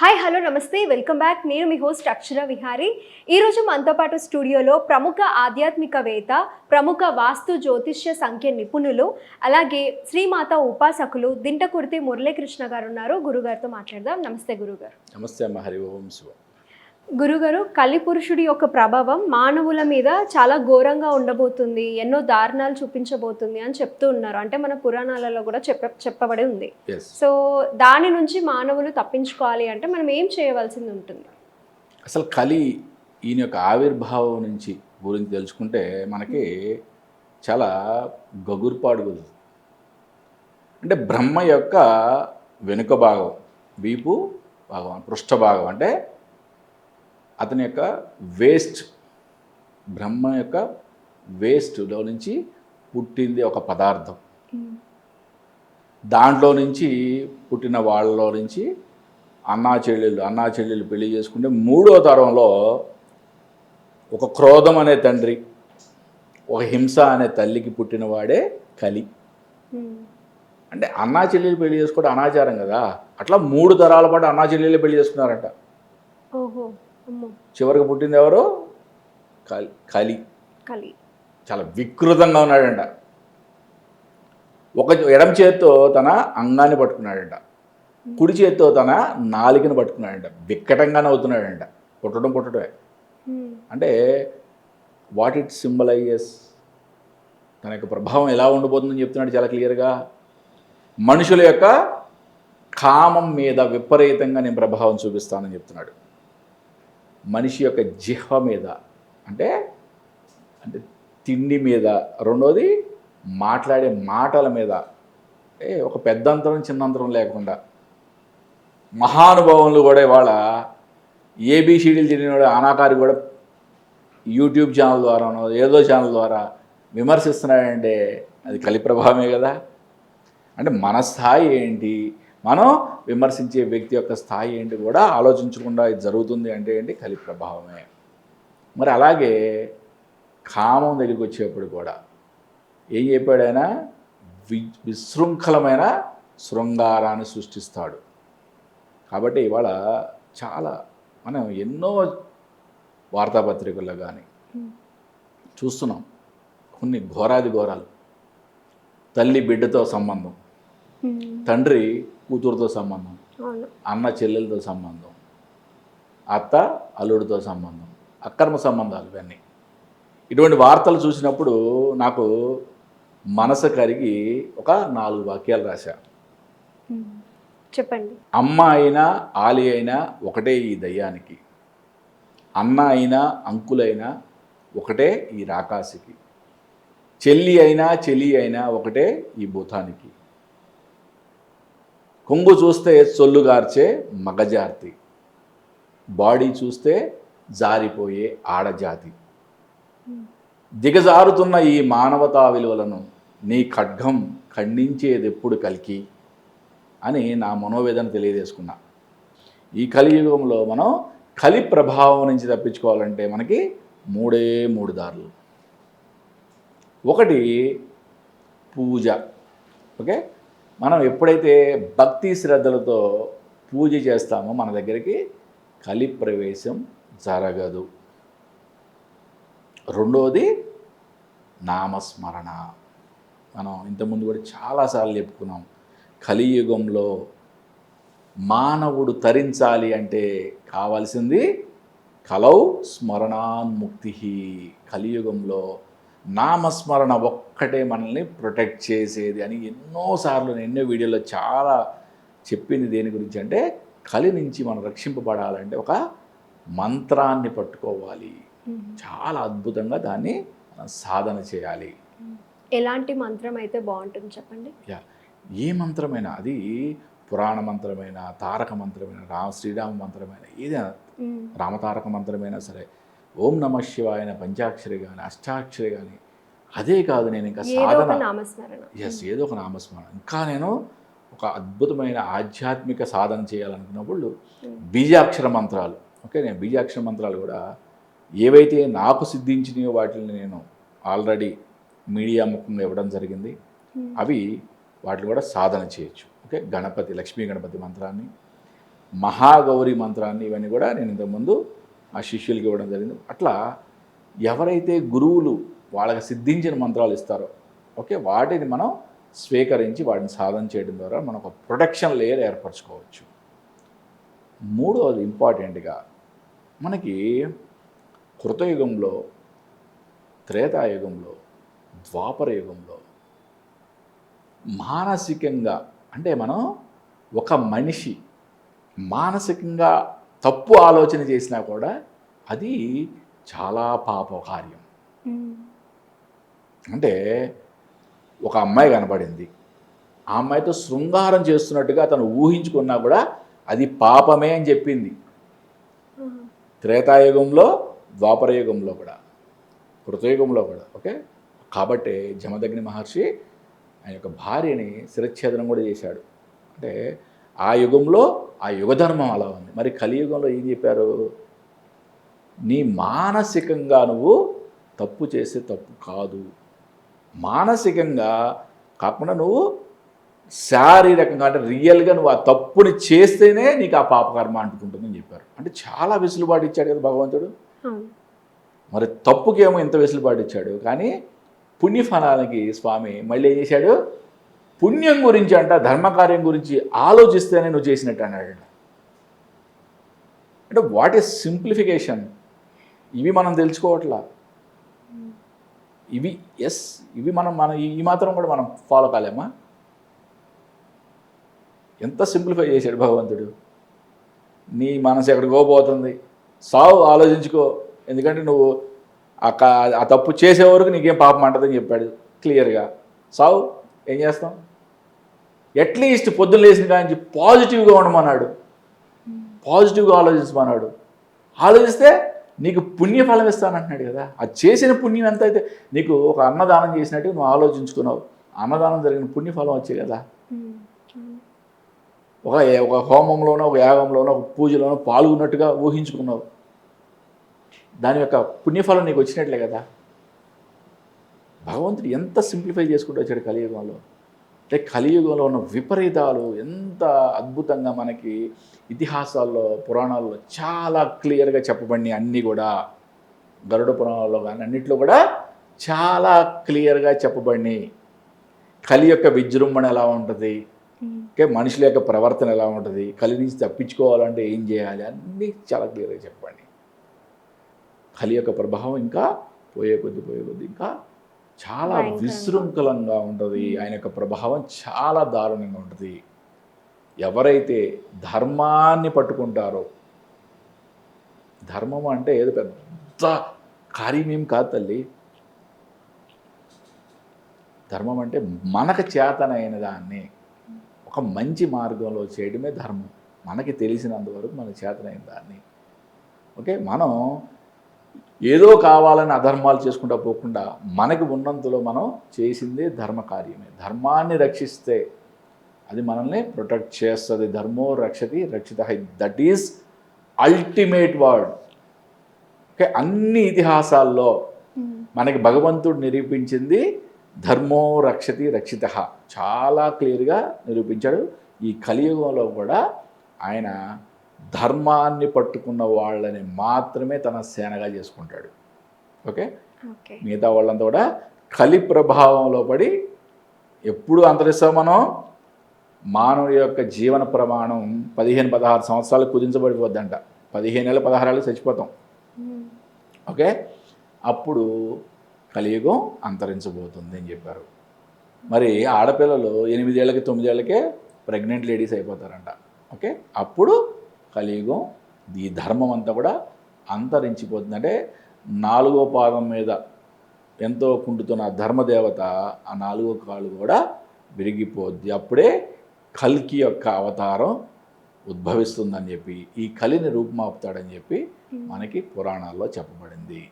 Hi hello నమస్తే welcome back. నేను మీ host అక్షర విహారీ. ఈరోజు మనతో పాటు స్టూడియోలో ప్రముఖ ఆధ్యాత్మికవేత్త, ప్రముఖ వాస్తు జ్యోతిష్య సంఖ్య నిపుణులు, అలాగే శ్రీమాత ఉపాసకులు దింటకుర్తి మురళీకృష్ణ గారు ఉన్నారు. గురుగారితో మాట్లాడదాం. నమస్తే గురుగారు. నమస్తే అమ్మ. హరి ఓం శివ. గురుగారు, కలిపురుషుడి యొక్క ప్రభావం మానవుల మీద చాలా ఘోరంగా ఉండబోతుంది, ఎన్నో దారుణాలు చూపించబోతుంది అని చెప్తూ ఉన్నారు. అంటే మన పురాణాలలో కూడా చెప్పబడి ఉంది. సో దాని నుంచి మానవులు తప్పించుకోవాలి అంటే మనం ఏం చేయవలసింది ఉంటుంది? అసలు కలి ఈయన యొక్క ఆవిర్భావం నుంచి గురించి తెలుసుకుంటే మనకి చాలా గగుర్పాడు కుదురుతుంది. అంటే బ్రహ్మ యొక్క వెనుక భాగం, వీపు భాగం, పృష్ఠ భాగం, అంటే అతని యొక్క వేస్ట్, బ్రహ్మ యొక్క వేస్ట్లో నుంచి పుట్టింది ఒక పదార్థం. దాంట్లో నుంచి పుట్టిన వాళ్ళలో నుంచి అన్నా చెల్లెళ్ళు పెళ్లి చేసుకుంటే మూడో తరంలో ఒక క్రోధం అనే తండ్రి, ఒక హింస అనే తల్లికి పుట్టినవాడే కలి. అంటే అన్నా చెల్లెలు పెళ్లి చేసుకోవడం అనాచారం కదా, అట్లా 3 తరాల పాటు అన్నా చెల్లెలు పెళ్లి చేసుకున్నారంట. చివరికి పుట్టింది ఎవరు? కలి. చాలా వికృతంగా ఉన్నాడంట. ఒక ఎడమ చేత్తో తన అంగాన్ని పట్టుకున్నాడంట, కుడి చేత్తో తన నాలుకని పట్టుకున్నాడంట. వికటంగా నవ్వుతున్నాడంట. పుట్టడమే అంటే వాట్ ఇట్ సింబలైజెస్, తన యొక్క ప్రభావం ఎలా ఉండబోతుందని చెప్తున్నాడు చాలా క్లియర్గా. మనుషుల యొక్క కామం మీద విపరీతంగా నేను ప్రభావం చూపిస్తానని చెప్తున్నాడు. మనిషి యొక్క జిహ్వ మీద, అంటే తిండి మీద, రెండోది మాట్లాడే మాటల మీద, ఒక పెద్దంతరం చిన్నంతరం లేకుండా మహానుభావులు కూడా ఇవాళ ఏబిసిడీలు తిరిగినవాడు అనాకారి కూడా యూట్యూబ్ ఛానల్ ద్వారానో ఏదో ఛానల్ ద్వారా విమర్శిస్తున్నాడంటే అది కలి ప్రభావమే కదా. అంటే మన స్థాయి ఏంటి, మనం విమర్శించే వ్యక్తి యొక్క స్థాయి ఏంటి కూడా ఆలోచించకుండా ఇది జరుగుతుంది అంటే ఏంటి? కలి ప్రభావమే. మరి అలాగే కామం దగ్గరికి వచ్చేప్పుడు కూడా ఏం చెప్పాడు ఆయన? విశృంఖలమైన శృంగారాన్ని సృష్టిస్తాడు. కాబట్టి ఇవాళ చాలా మనం ఎన్నో వార్తాపత్రికల్లో కానీ చూస్తున్నాం, కొన్ని ఘోరాలు. తల్లి బిడ్డతో సంబంధం, తండ్రి కూతురుతో సంబంధం, అన్న చెల్లెలతో సంబంధం, అత్త అల్లుడితో సంబంధం, అక్రమ సంబంధాలు. ఇవన్నీ ఇటువంటి వార్తలు చూసినప్పుడు నాకు మనసు కరిగి ఒక 4 వాక్యాలు రాశా. చెప్పండి. అమ్మ అయినా ఆలి అయినా ఒకటే ఈ దయ్యానికి, అన్న అయినా అంకులైనా ఒకటే ఈ రాకాసికి, చెల్లి అయినా చెలి అయినా ఒకటే ఈ భూతానికి, కొంగు చూస్తే సొల్లుగార్చే మగజాతి, బాడీ చూస్తే జారిపోయే ఆడజాతి, దిగజారుతున్న ఈ మానవతా విలువలను నీ ఖడ్గం ఖండించేదెప్పుడు కలికి అని నా మనోవేదన తెలియజేసుకున్నా. ఈ కలియుగంలో మనం కలి ప్రభావం నుంచి తప్పించుకోవాలంటే మనకి 3 దారులు. ఒకటి పూజ. ఓకే, మనం ఎప్పుడైతే భక్తి శ్రద్ధలతో పూజ చేస్తామో మన దగ్గరికి కలి ప్రవేశం జరగదు. రెండోది నామస్మరణ. మనం ఇంతకుముందు కూడా చాలాసార్లు చెప్పుకున్నాం, కలియుగంలో మానవుడు తరించాలి అంటే కావాల్సింది కలౌ స్మరణాన్ముక్తి. కలియుగంలో నామస్మరణ ఒక్కటే మనల్ని ప్రొటెక్ట్ చేసేది అని ఎన్నోసార్లు నేను ఎన్నో వీడియోలో చాలా చెప్పింది. దేని గురించి అంటే కలి నుంచి మనం రక్షింపబడాలంటే ఒక మంత్రాన్ని పట్టుకోవాలి. చాలా అద్భుతంగా దాన్ని సాధన చేయాలి. ఎలాంటి మంత్రం అయితే బాగుంటుంది చెప్పండి? ఏ మంత్రమైనా, అది పురాణ మంత్రమైనా, తారక మంత్రమైనా, శ్రీరామ మంత్రమైనా, ఏదైనా, రామతారక మంత్రమైనా సరే, ఓం నమ శివాయ పంచాక్షరి కానీ అష్టాక్షరి కానీ, అదే కాదు, నేను ఇంకా సాధన ఏదో ఒక నామస్మరణ. ఇంకా నేను ఒక అద్భుతమైన ఆధ్యాత్మిక సాధన చేయాలనుకున్నప్పుడు బీజాక్షర మంత్రాలు. ఓకే, నేను బీజాక్షర మంత్రాలు కూడా ఏవైతే నాకు సిద్ధించినాయో వాటిని నేను ఆల్రెడీ మీడియా ముఖంగా ఇవ్వడం జరిగింది. అవి వాటిని కూడా సాధన చేయొచ్చు. ఓకే, గణపతి, లక్ష్మీ గణపతి మంత్రాన్ని, మహాగౌరి మంత్రాన్ని ఇవన్నీ కూడా నేను ఇంతకుముందు ఆ శిష్యులకి ఇవ్వడం జరిగింది. అట్లా ఎవరైతే గురువులు వాళ్ళకి సిద్ధించిన మంత్రాలు ఇస్తారో ఓకే, వాటిని మనం స్వీకరించి వాటిని సాధన చేయడం ద్వారా మనం ఒక ప్రొటెక్షన్ లేయర్ ఏర్పరచుకోవచ్చు. మూడవది ఇంపార్టెంట్గా మనకి కృతయుగంలో, త్రేతాయుగంలో, ద్వాపర యుగంలో మానసికంగా అంటే మనం ఒక మనిషి మానసికంగా తప్పు ఆలోచన చేసినా కూడా అది చాలా పాప కార్యం. అంటే ఒక అమ్మాయి కనపడింది, ఆ అమ్మాయితో శృంగారం చేస్తున్నట్టుగా తను ఊహించుకున్నా కూడా అది పాపమే అని చెప్పింది. త్రేతాయుగంలో, ద్వాపర యుగంలో కూడా, కృతయుగంలో కూడా. ఓకే, కాబట్టి జమదగ్ని మహర్షి ఆయన యొక్క భార్యని శిరచ్ఛేదనం కూడా చేశాడు. అంటే ఆ యుగంలో ఆ యుగధర్మం అలా ఉంది. మరి కలియుగంలో ఏం చెప్పారు? నీ మానసికంగా నువ్వు తప్పు చేసే తప్పు కాదు, మానసికంగా కాకుండా నువ్వు శారీరకంగా అంటే రియల్గా నువ్వు ఆ తప్పుని చేస్తేనే నీకు ఆ పాపకర్మ అంటుకుంటుందని చెప్పారు. అంటే చాలా వెసులుబాటు ఇచ్చాడు కదా భగవంతుడు. మరి తప్పుకేమో ఇంత వెసులుబాటు ఇచ్చాడు, కానీ పుణ్యఫలానికి స్వామి మళ్ళీ ఏం చేశాడు? పుణ్యం గురించి అంట, ధర్మకార్యం గురించి ఆలోచిస్తేనే నువ్వు చేసినట్టు అన్నాడు. అంటే వాట్ ఈస్ సింప్లిఫికేషన్? ఇవి మనం తెలుసుకోవట్లా. ఇవి ఇవి మనం ఈ మాత్రం కూడా మనం ఫాలో కాలేమా? ఎంత సింప్లిఫై చేశాడు భగవంతుడు. నీ మనసు ఎక్కడికో పోతుంది, సావు ఆలోచించుకో, ఎందుకంటే నువ్వు ఆ తప్పు చేసే వరకు నీకేం పాపం అంటదని చెప్పాడు క్లియర్గా. సావు ఏం చేస్తాం? అట్లీస్ట్ పొద్దున్న లేచిన కానీ పాజిటివ్గా ఉండమన్నాడు, పాజిటివ్గా ఆలోచించమన్నాడు. ఆలోచిస్తే నీకు పుణ్యఫలం ఇస్తానంటున్నాడు కదా. అది చేసిన పుణ్యం ఎంత అయితే నీకు ఒక అన్నదానం చేసినట్టు నువ్వు ఆలోచించుకున్నావు, అన్నదానం జరిగిన పుణ్యఫలం వచ్చే కదా. ఒక హోమంలోనో, ఒక యాగంలోనో, ఒక పూజలోనో పాల్గొన్నట్టుగా ఊహించుకున్నావు, దాని యొక్క పుణ్యఫలం నీకు వచ్చినట్లే కదా. భగవంతుడు ఎంత సింప్లిఫై చేసుకుంటూ వచ్చాడు కలియుగంలో. అంటే కలియుగంలో ఉన్న విపరీతాలు ఎంత అద్భుతంగా మనకి ఇతిహాసాల్లో, పురాణాల్లో చాలా క్లియర్గా చెప్పబడినాయి. అన్నీ కూడా గరుడ పురాణాల్లో కానీ అన్నింటిలో కూడా చాలా క్లియర్గా చెప్పబడినాయి. కలి యొక్క విజృంభణ ఎలా ఉంటుంది, ఓకే, మనుషుల యొక్క ప్రవర్తన ఎలా ఉంటుంది, కలి నుంచి తప్పించుకోవాలంటే ఏం చేయాలి, అన్నీ చాలా క్లియర్గా చెప్పండి. కలి యొక్క ప్రభావం ఇంకా పోయే కొద్ది ఇంకా చాలా విశృంఖలంగా ఉంటుంది. ఆయన యొక్క ప్రభావం చాలా దారుణంగా ఉంటుంది. ఎవరైతే ధర్మాన్ని పట్టుకుంటారో, ధర్మం అంటే ఏదో పెద్ద కార్యమేం కాదు తల్లి. ధర్మం అంటే మనకు చేతనైన దాన్ని ఒక మంచి మార్గంలో చేయడమే ధర్మం. మనకి తెలిసినంతవరకు మనకు చేతనైన దాన్ని. ఓకే, మనం ఏదో కావాలని అధర్మాలు చేసుకుంటూ పోకుండా మనకి ఉన్నంతలో మనం చేసిందే ధర్మ కార్యమే. ధర్మాన్ని రక్షిస్తే అది మనల్ని ప్రొటెక్ట్ చేస్తుంది. ధర్మో రక్షతి రక్షిత, that is ultimate word. Okay, అన్ని ఇతిహాసాల్లో మనకి భగవంతుడు నిరూపించింది ధర్మో రక్షతి రక్షిత, చాలా క్లియర్గా నిరూపించాడు. ఈ కలియుగంలో కూడా ఆయన ధర్మాన్ని పట్టుకున్న వాళ్ళని మాత్రమే తన సేనగా చేసుకుంటాడు. ఓకే, మిగతా వాళ్ళంతా కూడా కలి ప్రభావంలో పడి ఎప్పుడు అంతరిస్తాం. మనం మానవుడి యొక్క జీవన ప్రమాణం 15-16 సంవత్సరాలు కుదించబడిపోద్దంట. 15 ఏళ్ళు 16 ఏళ్ళు చచ్చిపోతాం. ఓకే, అప్పుడు కలియుగం అంతరించబోతుంది అని చెప్పారు. మరి ఆడపిల్లలు 8 ఏళ్ళకి 9 ఏళ్ళకే ప్రెగ్నెంట్ లేడీస్ అయిపోతారంట. ఓకే, అప్పుడు కలియుగం ఈ ధర్మం అంతా కూడా అంతరించిపోతుంది. అంటే 4వ పాదం మీద ఎంతో కుంటుతున్న ధర్మదేవత ఆ 4వ కాలు కూడా విరిగిపోద్ది. అప్పుడే కల్కి యొక్క అవతారం ఉద్భవిస్తుందని చెప్పి, ఈ కలిని రూపుమాపుతాడని చెప్పి మనకి పురాణాల్లో చెప్పబడింది.